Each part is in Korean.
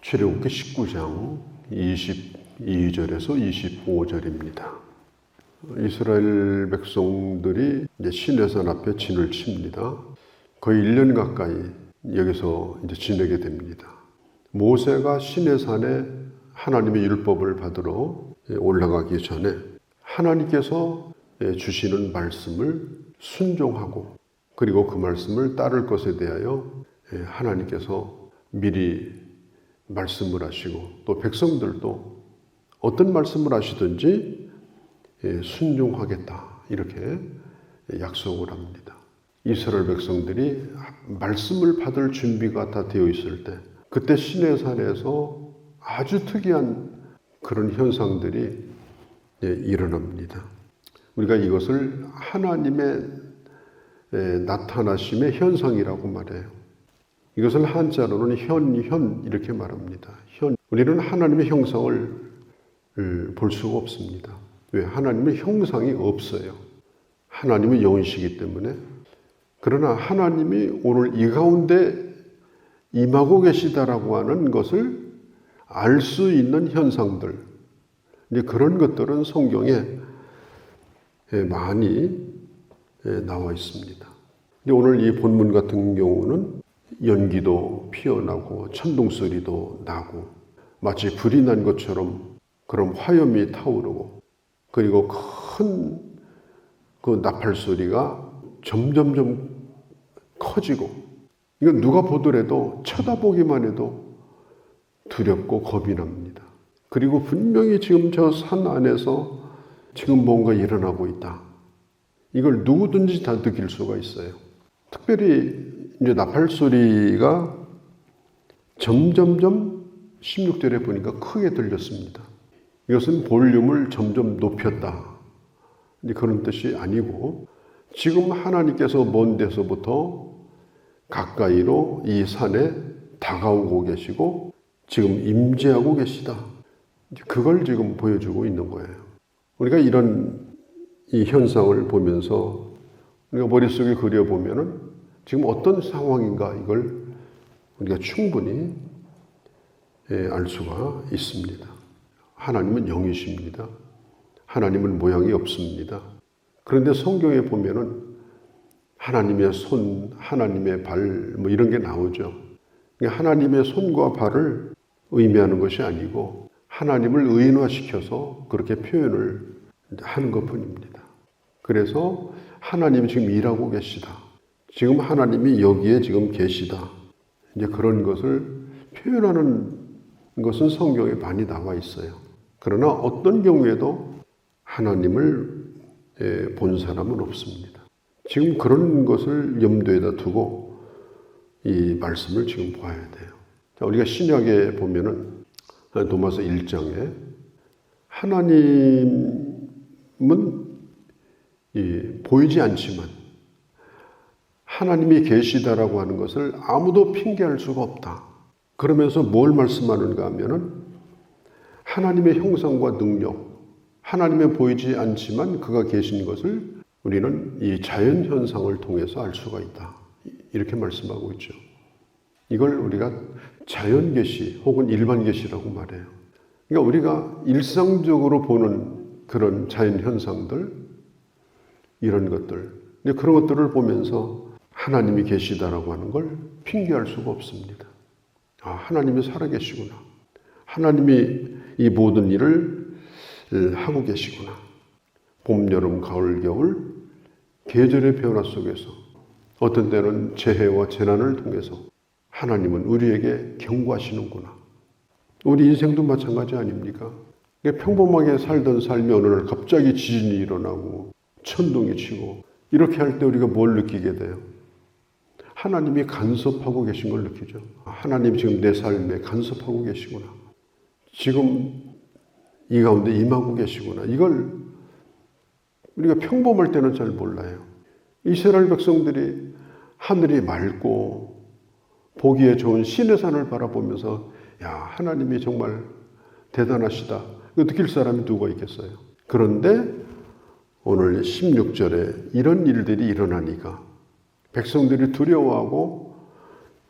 출애굽기 19장 22절에서 25절입니다. 이스라엘 백성들이 이제 시내산 앞에 진을 칩니다. 거의 1년 가까이 여기서 이제 지내게 됩니다. 모세가 시내산에 하나님의 율법을 받으러 올라가기 전에 하나님께서 주시는 말씀을 순종하고 그리고 그 말씀을 따를 것에 대하여 하나님께서 미리 말씀을 하시고 또 백성들도 어떤 말씀을 하시든지 순종하겠다 이렇게 약속을 합니다. 이스라엘 백성들이 말씀을 받을 준비가 다 되어 있을 때 그때 시내산에서 아주 특이한 그런 현상들이 일어납니다. 우리가 이것을 하나님의 나타나심의 현상이라고 말해요. 이것을 한자로는 현 이렇게 말합니다. 우리는 하나님의 형상을 볼 수가 없습니다. 왜? 하나님의 형상이 없어요. 하나님은 영이시기 때문에. 그러나 하나님이 오늘 이 가운데 임하고 계시다라고 하는 것을 알 수 있는 현상들, 이제 그런 것들은 성경에 많이 나와 있습니다. 오늘 이 본문 같은 경우는 연기도 피어나고 천둥 소리도 나고 마치 불이 난 것처럼 그런 화염이 타오르고 그리고 큰 그 나팔 소리가 점점점 커지고 이건 누가 보더라도 쳐다보기만 해도 두렵고 겁이 납니다. 그리고 분명히 지금 저 산 안에서 지금 뭔가 일어나고 있다. 이걸 누구든지 다 느낄 수가 있어요. 특별히 이제 나팔 소리가 점점점 16절에 보니까 크게 들렸습니다. 이것은 볼륨을 점점 높였다. 이제 그런 뜻이 아니고 지금 하나님께서 먼 데서부터 가까이로 이 산에 다가오고 계시고 지금 임재하고 계시다. 그걸 지금 보여주고 있는 거예요. 우리가 이런 이 현상을 보면서 우리가 머릿속에 그려보면은 지금 어떤 상황인가 이걸 우리가 충분히 알 수가 있습니다. 하나님은 영이십니다. 하나님은 모양이 없습니다. 그런데 성경에 보면은 하나님의 손, 하나님의 발 뭐 이런 게 나오죠. 하나님의 손과 발을 의미하는 것이 아니고 하나님을 의인화시켜서 그렇게 표현을 하는 것뿐입니다. 그래서 하나님이 지금 일하고 계시다. 지금 하나님이 여기에 지금 계시다. 이제 그런 것을 표현하는 것은 성경에 많이 나와 있어요. 그러나 어떤 경우에도 하나님을 본 사람은 없습니다. 지금 그런 것을 염두에다 두고 이 말씀을 지금 봐야 돼요. 자, 우리가 신약에 보면은 도마서 1장에 하나님은 보이지 않지만 하나님이 계시다라고 하는 것을 아무도 핑계할 수가 없다. 그러면서 뭘 말씀하는가 하면은 하나님의 형상과 능력, 하나님의 보이지 않지만 그가 계신 것을 우리는 이 자연 현상을 통해서 알 수가 있다. 이렇게 말씀하고 있죠. 이걸 우리가 자연 계시 혹은 일반 계시라고 말해요. 그러니까 우리가 일상적으로 보는 그런 자연 현상들, 이런 것들, 그런 것들을 보면서 하나님이 계시다라고 하는 걸 핑계할 수가 없습니다. 아, 하나님이 살아계시구나. 하나님이 이 모든 일을 하고 계시구나. 봄, 여름, 가을, 겨울 계절의 변화 속에서 어떤 때는 재해와 재난을 통해서 하나님은 우리에게 경고하시는구나. 우리 인생도 마찬가지 아닙니까? 평범하게 살던 삶이 어느 날 갑자기 지진이 일어나고 천둥이 치고 이렇게 할 때 우리가 뭘 느끼게 돼요? 하나님이 간섭하고 계신 걸 느끼죠. 하나님 지금 내 삶에 간섭하고 계시구나. 지금 이 가운데 임하고 계시구나. 이걸 우리가 평범할 때는 잘 몰라요. 이스라엘 백성들이 하늘이 맑고 보기에 좋은 시내산을 바라보면서 야, 하나님이 정말 대단하시다. 이거 느낄 사람이 누가 있겠어요? 그런데 오늘 16절에 이런 일들이 일어나니까 백성들이 두려워하고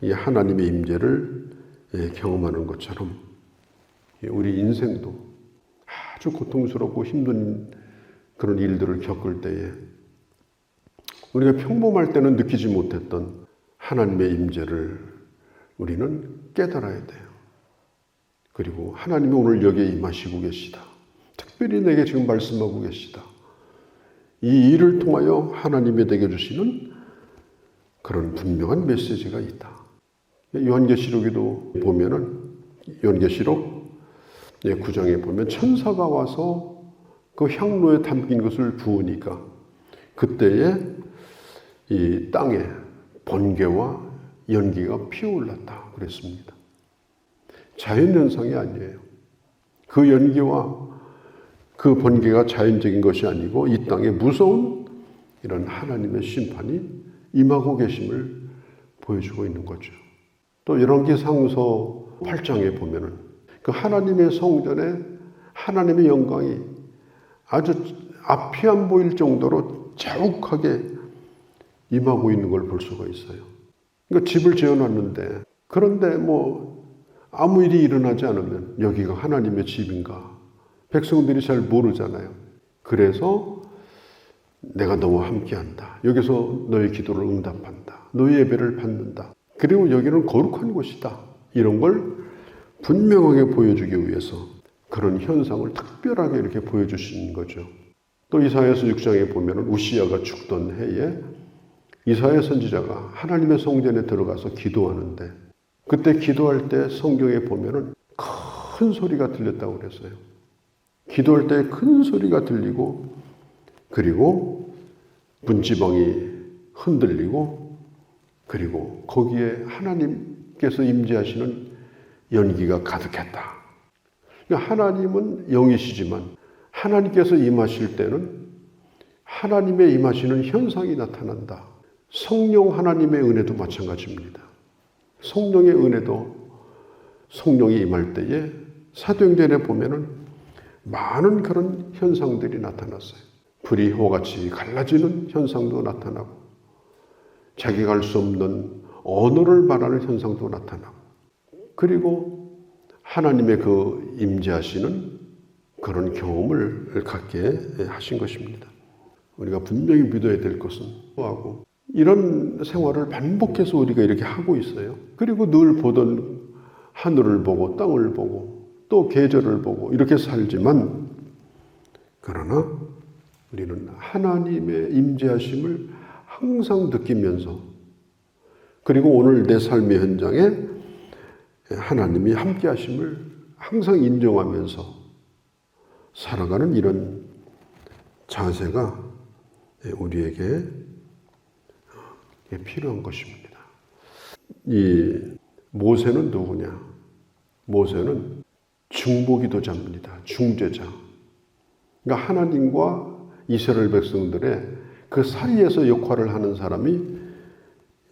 이 하나님의 임재를 경험하는 것처럼 우리 인생도 아주 고통스럽고 힘든 그런 일들을 겪을 때에 우리가 평범할 때는 느끼지 못했던 하나님의 임재를 우리는 깨달아야 돼요. 그리고 하나님이 오늘 여기에 임하시고 계시다. 특별히 내게 지금 말씀하고 계시다. 이 일을 통하여 하나님이 내게 주시는 그런 분명한 메시지가 있다. 요한계시록에도 보면은 요한계시록 9장에 보면 천사가 와서 그 향로에 담긴 것을 부으니까 그때에 이 땅에 번개와 연기가 피어올랐다 그랬습니다. 자연현상이 아니에요. 그 연기와 그 번개가 자연적인 것이 아니고 이 땅에 무서운 이런 하나님의 심판이 임하고 계심을 보여주고 있는 거죠. 또 열왕기상서 8장에 보면은 그 하나님의 성전에 하나님의 영광이 아주 앞이 안 보일 정도로 자욱하게 임하고 있는 걸 볼 수가 있어요. 그러니까 집을 지어놨는데 그런데 아무 일이 일어나지 않으면 여기가 하나님의 집인가? 백성들이 잘 모르잖아요. 그래서 내가 너와 함께한다. 여기서 너의 기도를 응답한다. 너의 예배를 받는다. 그리고 여기는 거룩한 곳이다. 이런 걸 분명하게 보여주기 위해서 그런 현상을 특별하게 이렇게 보여주시는 거죠. 또 이사야서 6장에 보면 우시야가 죽던 해에 이사야 선지자가 하나님의 성전에 들어가서 기도하는데 그때 기도할 때 성경에 보면은 큰 소리가 들렸다고 그랬어요. 기도할 때 큰 소리가 들리고 그리고 문지방이 흔들리고 그리고 거기에 하나님께서 임재하시는 연기가 가득했다. 그러니까 하나님은 영이시지만 하나님께서 임하실 때는 하나님의 임하시는 현상이 나타난다. 성령 하나님의 은혜도 마찬가지입니다. 성령의 은혜도 성령이 임할 때에 사도행전에 보면은 많은 그런 현상들이 나타났어요. 불이 호같이 갈라지는 현상도 나타나고 자기가 할 수 없는 언어를 말하는 현상도 나타나고 그리고 하나님의 그 임재하시는 그런 경험을 갖게 하신 것입니다. 우리가 분명히 믿어야 될 것은 하고 이런 생활을 반복해서 우리가 이렇게 하고 있어요. 그리고 늘 보던 하늘을 보고 땅을 보고 또 계절을 보고 이렇게 살지만 그러나 우리는 하나님의 임재하심을 항상 느끼면서 그리고 오늘 내 삶의 현장에 하나님이 함께 하심을 항상 인정하면서 살아가는 이런 자세가 우리에게 필요한 것입니다. 이 모세는 누구냐? 모세는 중보기도자입니다. 중재자. 그러니까 하나님과 이스라엘 백성들의 그 사이에서 역할을 하는 사람이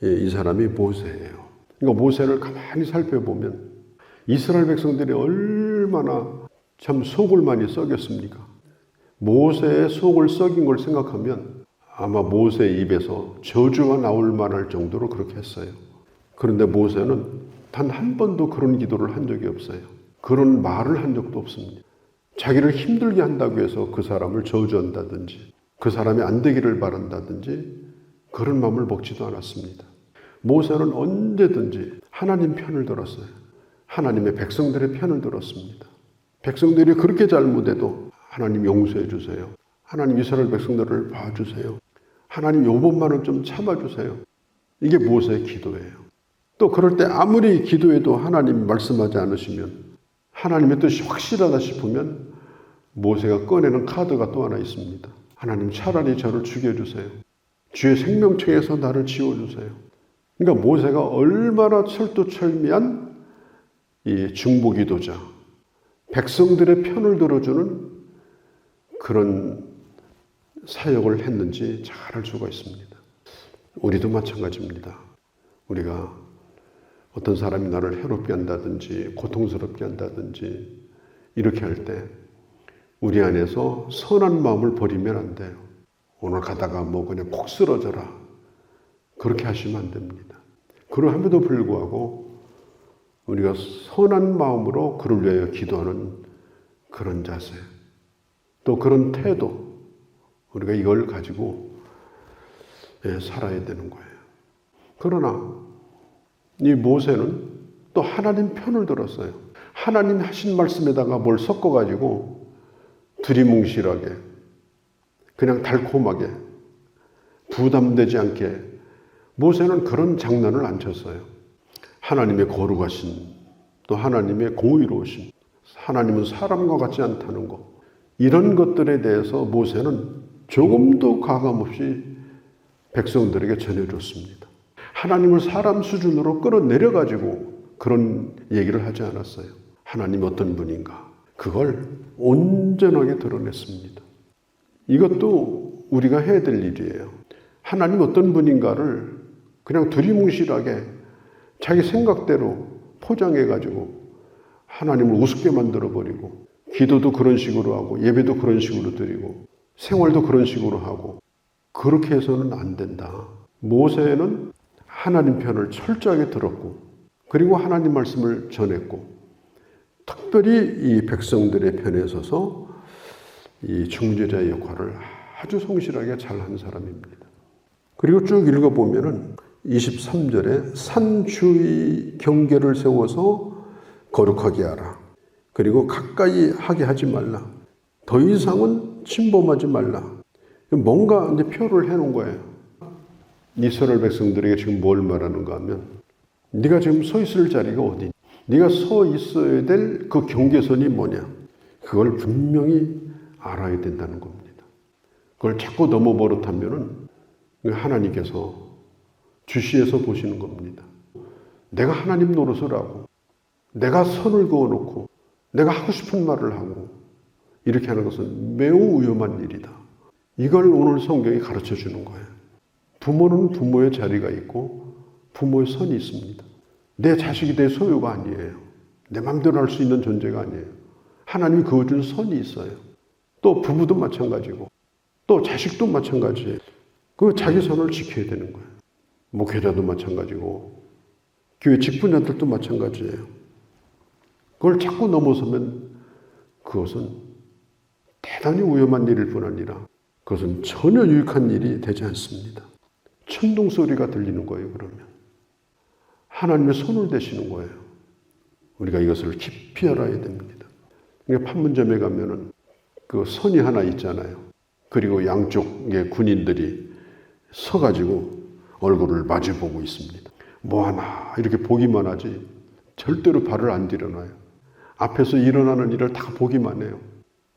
이 사람이 모세예요. 그러니까 모세를 가만히 살펴보면 이스라엘 백성들이 얼마나 참 속을 많이 썩였습니까? 모세의 속을 썩인 걸 생각하면 아마 모세의 입에서 저주가 나올 만할 정도로 그렇게 했어요. 그런데 모세는 단 한 번도 그런 기도를 한 적이 없어요. 그런 말을 한 적도 없습니다. 자기를 힘들게 한다고 해서 그 사람을 저주한다든지 그 사람이 안 되기를 바란다든지 그런 마음을 먹지도 않았습니다. 모세는 언제든지 하나님 편을 들었어요. 하나님의 백성들의 편을 들었습니다. 백성들이 그렇게 잘못해도 하나님 용서해 주세요. 하나님 이스라엘 백성들을 봐주세요. 하나님 요번만은 좀 참아주세요. 이게 모세의 기도예요. 또 그럴 때 아무리 기도해도 하나님이 말씀하지 않으시면 하나님의 뜻이 확실하다 싶으면 모세가 꺼내는 카드가 또 하나 있습니다. 하나님 차라리 저를 죽여주세요. 주의 생명책에서 나를 지워주세요. 그러니까 모세가 얼마나 철두철미한 이 중보기도자, 백성들의 편을 들어주는 그런 사역을 했는지 잘 알 수가 있습니다. 우리도 마찬가지입니다. 우리가 어떤 사람이 나를 해롭게 한다든지 고통스럽게 한다든지 이렇게 할 때 우리 안에서 선한 마음을 버리면 안 돼요. 오늘 가다가 그냥 콕 쓰러져라. 그렇게 하시면 안 됩니다. 그럼에도 불구하고 우리가 선한 마음으로 그를 위하여 기도하는 그런 자세, 또 그런 태도, 우리가 이걸 가지고 살아야 되는 거예요. 그러나 이 모세는 또 하나님 편을 들었어요. 하나님 하신 말씀에다가 뭘 섞어가지고 두리뭉실하게, 그냥 달콤하게, 부담되지 않게 모세는 그런 장난을 안 쳤어요. 하나님의 거룩하신, 또 하나님의 공의로우신, 하나님은 사람과 같지 않다는 것, 이런 것들에 대해서 모세는 조금도 가감없이 백성들에게 전해줬습니다. 하나님을 사람 수준으로 끌어내려가지고 그런 얘기를 하지 않았어요. 하나님 어떤 분인가, 그걸 온전하게 드러냈습니다. 이것도 우리가 해야 될 일이에요. 하나님 어떤 분인가를 그냥 두리뭉실하게 자기 생각대로 포장해가지고 하나님을 우습게 만들어버리고, 기도도 그런 식으로 하고 예배도 그런 식으로 드리고 생활도 그런 식으로 하고, 그렇게 해서는 안 된다. 모세는 하나님 편을 철저하게 들었고, 그리고 하나님 말씀을 전했고, 특별히 이 백성들의 편에 서서 이 중재자의 역할을 아주 성실하게 잘한 사람입니다. 그리고 쭉 읽어보면은 23절에 산 주위 경계를 세워서 거룩하게 하라. 그리고 가까이 하게 하지 말라. 더 이상은 침범하지 말라. 뭔가 이제 표를 해놓은 거예요. 이스라엘 백성들에게 지금 뭘 말하는가 하면, 네가 지금 서 있을 자리가 어디니? 네가 서 있어야 될 그 경계선이 뭐냐? 그걸 분명히 알아야 된다는 겁니다. 그걸 자꾸 넘어버릇하면은 하나님께서 주시해서 보시는 겁니다. 내가 하나님 노릇을 하고, 내가 선을 그어놓고, 내가 하고 싶은 말을 하고, 이렇게 하는 것은 매우 위험한 일이다. 이걸 오늘 성경이 가르쳐 주는 거예요. 부모는 부모의 자리가 있고 부모의 선이 있습니다. 내 자식이 내 소유가 아니에요. 내 마음대로 할 수 있는 존재가 아니에요. 하나님이 그어준 선이 있어요. 또 부부도 마찬가지고, 또 자식도 마찬가지예요. 그 자기 선을 지켜야 되는 거예요. 목회자도 마찬가지고, 교회 직분자들도 마찬가지예요. 그걸 자꾸 넘어서면 그것은 대단히 위험한 일일 뿐 아니라 그것은 전혀 유익한 일이 되지 않습니다. 천둥 소리가 들리는 거예요. 그러면 하나님의 손을 대시는 거예요. 우리가 이것을 깊이 알아야 됩니다. 그러니까 판문점에 가면은 그 선이 하나 있잖아요. 그리고 양쪽의 군인들이 서가지고 얼굴을 마주보고 있습니다. 뭐하나 이렇게 보기만 하지 절대로 발을 안 들여놔요. 앞에서 일어나는 일을 다 보기만 해요.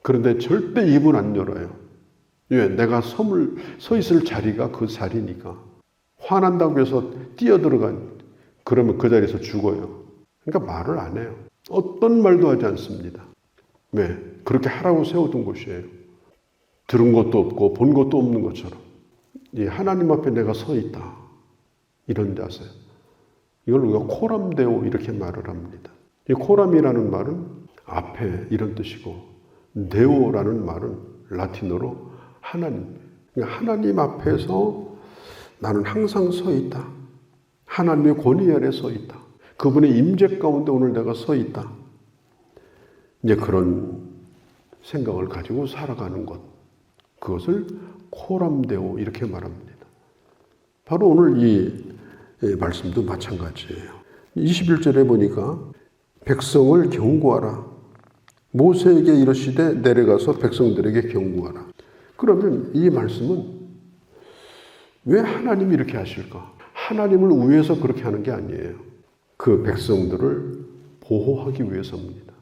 그런데 절대 입은 안 열어요. 왜? 내가 서 있을 자리가 그 자리니까. 화난다고 해서 뛰어들어간, 그러면 그 자리에서 죽어요. 그러니까 말을 안 해요. 어떤 말도 하지 않습니다. 왜? 그렇게 하라고 세워둔 곳이에요. 들은 것도 없고 본 것도 없는 것처럼. 하나님 앞에 내가 서 있다. 이런 자세. 이걸 우리가 코람데오 이렇게 말을 합니다. 이 코람이라는 말은 앞에 이런 뜻이고, 데오라는 말은 라틴어로 하나님. 그러니까 하나님 앞에서 나는 항상 서 있다. 하나님의 권위 아래 서 있다. 그분의 임재 가운데 오늘 내가 서 있다. 이제 그런 생각을 가지고 살아가는 것. 그것을 코람데오 이렇게 말합니다. 바로 오늘 이 말씀도 마찬가지예요. 21절에 보니까 백성을 경고하라. 모세에게 이르시되 내려가서 백성들에게 경고하라. 그러면 이 말씀은 왜 하나님이 이렇게 하실까? 하나님을 위해서 그렇게 하는 게 아니에요. 그 백성들을 보호하기 위해서입니다.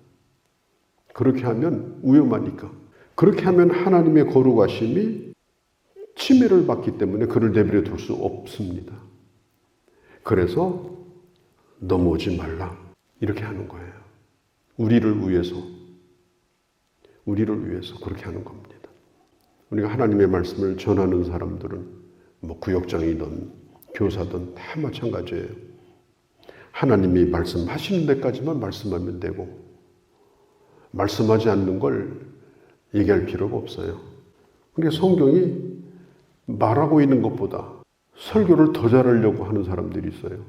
그렇게 하면 위험하니까. 그렇게 하면 하나님의 거룩하심이 침해를 받기 때문에 그를 내버려 둘 수 없습니다. 그래서 넘어오지 말라. 이렇게 하는 거예요. 우리를 위해서 그렇게 하는 겁니다. 우리가 하나님의 말씀을 전하는 사람들은 뭐 구역장이든 교사든 다 마찬가지예요. 하나님이 말씀하시는 데까지만 말씀하면 되고, 말씀하지 않는 걸 얘기할 필요가 없어요. 그러니까 성경이 말하고 있는 것보다 설교를 더 잘하려고 하는 사람들이 있어요.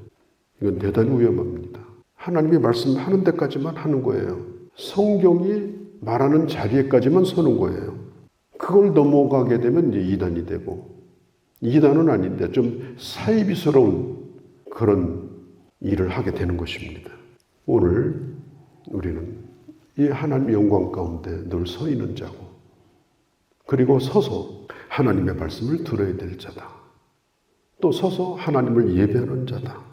이건 대단히 위험합니다. 하나님이 말씀하는 데까지만 하는 거예요. 성경이 말하는 자리에까지만 서는 거예요. 그걸 넘어가게 되면 이제 이단이 되고, 이단은 아닌데 좀 사이비스러운 그런 일을 하게 되는 것입니다. 오늘 우리는 이 하나님의 영광 가운데 늘 서 있는 자고, 그리고 서서 하나님의 말씀을 들어야 될 자다. 또 서서 하나님을 예배하는 자다.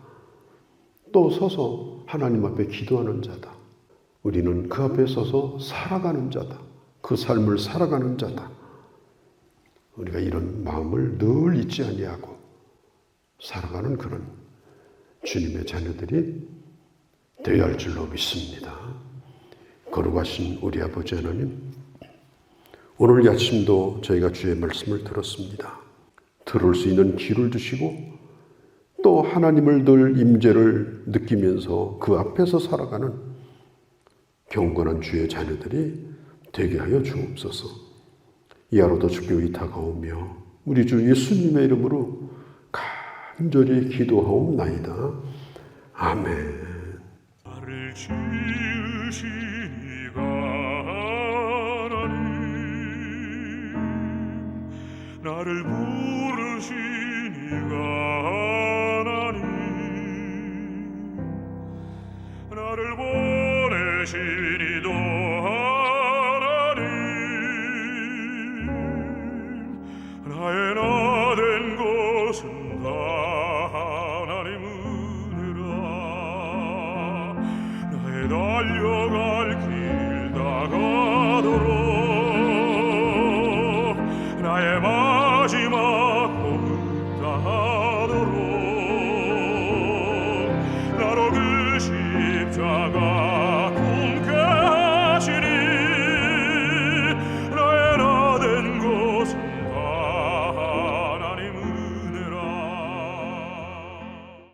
또 서서 하나님 앞에 기도하는 자다. 우리는 그 앞에 서서 살아가는 자다. 그 삶을 살아가는 자다. 우리가 이런 마음을 늘 잊지 아니하고 살아가는 그런 주님의 자녀들이 되어야 할 줄로 믿습니다. 거룩하신 우리 아버지 하나님, 오늘 아침도 저희가 주의 말씀을 들었습니다. 들을 수 있는 귀를 주시고 또 하나님을 늘 임재를 느끼면서 그 앞에서 살아가는 경건한 주의 자녀들이 되게 하여 주옵소서. 이 하루도 주께 의탁하오며 우리 주 예수님의 이름으로 간절히 기도하옵나이다. 아멘. 나를 지으신 이가 하나님, 나를 부르신 이가 하나님, 나를 보내신